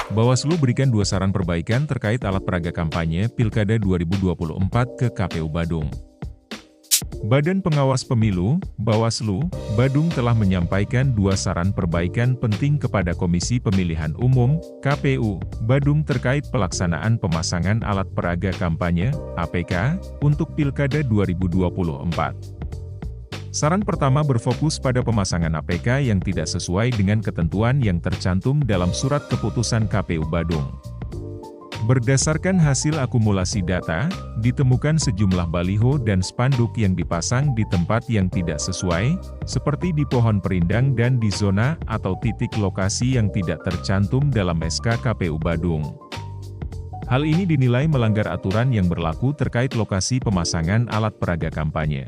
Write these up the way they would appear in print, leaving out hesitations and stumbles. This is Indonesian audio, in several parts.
Bawaslu berikan 2 saran perbaikan terkait alat peraga kampanye Pilkada 2024 ke KPU Badung. Badan Pengawas Pemilu, Bawaslu, Badung telah menyampaikan 2 saran perbaikan penting kepada Komisi Pemilihan Umum, KPU, Badung terkait pelaksanaan pemasangan alat peraga kampanye, APK, untuk Pilkada 2024. Saran pertama berfokus pada pemasangan APK yang tidak sesuai dengan ketentuan yang tercantum dalam surat keputusan KPU Badung. Berdasarkan hasil akumulasi data, ditemukan sejumlah baliho dan spanduk yang dipasang di tempat yang tidak sesuai, seperti di pohon perindang dan di zona atau titik lokasi yang tidak tercantum dalam SK KPU Badung. Hal ini dinilai melanggar aturan yang berlaku terkait lokasi pemasangan alat peraga kampanye.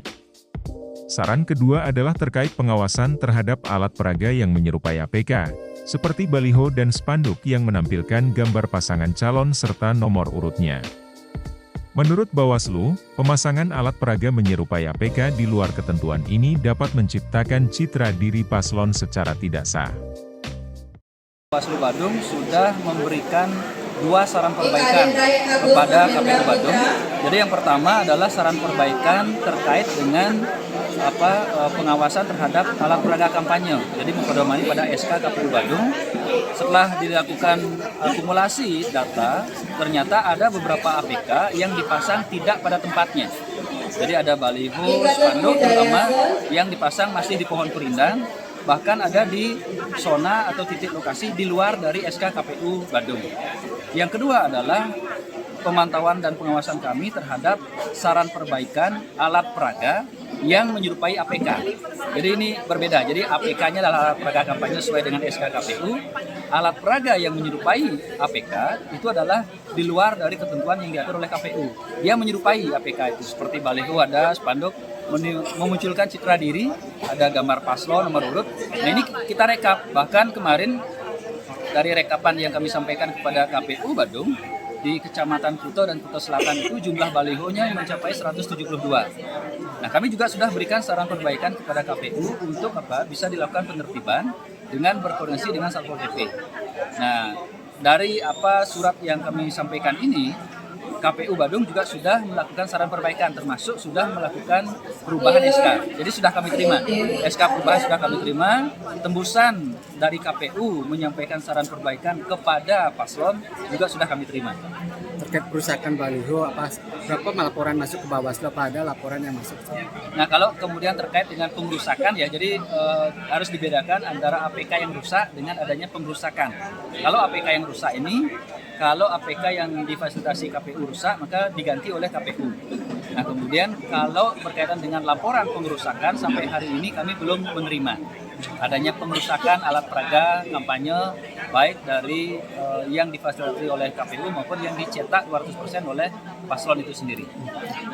Saran kedua adalah terkait pengawasan terhadap alat peraga yang menyerupai APK, seperti baliho dan spanduk yang menampilkan gambar pasangan calon serta nomor urutnya. Menurut Bawaslu, pemasangan alat peraga menyerupai APK di luar ketentuan ini dapat menciptakan citra diri paslon secara tidak sah. Bawaslu Badung sudah memberikan 2 saran perbaikan kepada KPU Badung. Jadi yang pertama adalah saran perbaikan terkait dengan pengawasan terhadap alat peraga kampanye. Jadi mempedomani pada SK KPU Badung. Setelah dilakukan akumulasi data, ternyata ada beberapa APK yang dipasang tidak pada tempatnya. Jadi ada baliho, spanduk terutama yang dipasang masih di pohon perindang, bahkan ada di zona atau titik lokasi di luar dari SK KPU Badung. Yang kedua adalah pemantauan dan pengawasan kami terhadap saran perbaikan alat peraga yang menyerupai APK. Jadi ini berbeda. Jadi APK-nya adalah alat peraga kampanye sesuai dengan SK KPU. Alat peraga yang menyerupai APK itu adalah di luar dari ketentuan yang diatur oleh KPU. Dia menyerupai APK itu seperti baliho, ada spanduk memunculkan citra diri, ada gambar paslon, nomor urut. Nah ini kita rekap. Bahkan kemarin dari rekapan yang kami sampaikan kepada KPU Badung, di Kecamatan Kuto dan Kuto Selatan itu jumlah balihonya mencapai 172. Nah, kami juga sudah berikan saran perbaikan kepada KPU untuk bisa dilakukan penertiban dengan berkoordinasi dengan Satpol PP. Nah, dari surat yang kami sampaikan ini, KPU Badung juga sudah melakukan saran perbaikan, termasuk sudah melakukan perubahan SK. Jadi sudah kami terima, SK perubahan sudah kami terima, tembusan dari KPU menyampaikan saran perbaikan kepada paslon juga sudah kami terima. Terkait perusakan baliho, berapa laporan masuk ke Bawaslu, apa ada laporan yang masuk? Nah kalau kemudian terkait dengan pengrusakan ya, jadi harus dibedakan antara APK yang rusak dengan adanya pengrusakan. Kalau APK yang rusak ini, kalau APK yang difasilitasi KPU rusak, maka diganti oleh KPU. Nah kemudian kalau berkaitan dengan laporan pengrusakan, sampai hari ini kami belum menerima adanya pengrusakan alat peraga kampanye, baik dari yang difasilitasi oleh KPU maupun yang dicetak 200% oleh paslon itu sendiri.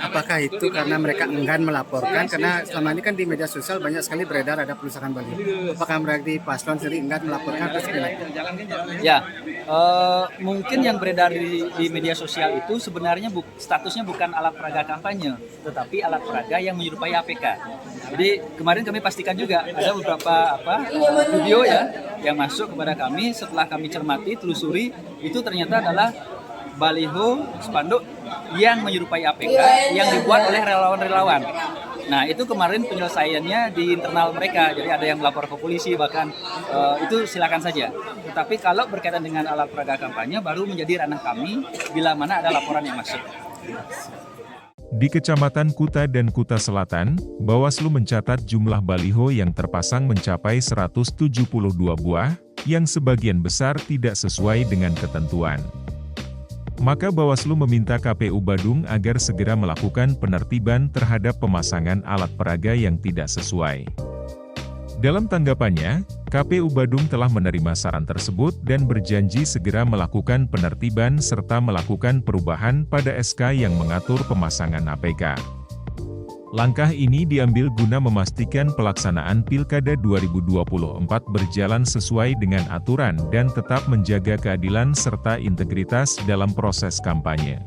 Apakah itu karena mereka enggan melaporkan? Karena selama ini kan di media sosial banyak sekali beredar ada perusakan baliho. Apakah mereka di paslon sendiri enggan melaporkan? Ya, mungkin yang beredar di media sosial itu sebenarnya statusnya bukan alat peraga kampanye, tetapi alat peraga yang menyerupai APK. Jadi kemarin kami pastikan juga ada beberapa video ya yang masuk kepada kami, setelah kami cermati, telusuri, itu ternyata adalah baliho, spanduk yang menyerupai APK yang dibuat oleh relawan-relawan. Nah itu kemarin penyelesaiannya di internal mereka, jadi ada yang melapor ke polisi bahkan, itu silakan saja. Tetapi kalau berkaitan dengan alat peraga kampanye baru menjadi ranah kami bila mana ada laporan yang masuk. Di Kecamatan Kuta dan Kuta Selatan, Bawaslu mencatat jumlah baliho yang terpasang mencapai 172 buah, yang sebagian besar tidak sesuai dengan ketentuan. Maka Bawaslu meminta KPU Badung agar segera melakukan penertiban terhadap pemasangan alat peraga yang tidak sesuai. Dalam tanggapannya, KPU Badung telah menerima saran tersebut dan berjanji segera melakukan penertiban serta melakukan perubahan pada SK yang mengatur pemasangan APK. Langkah ini diambil guna memastikan pelaksanaan Pilkada 2024 berjalan sesuai dengan aturan dan tetap menjaga keadilan serta integritas dalam proses kampanye.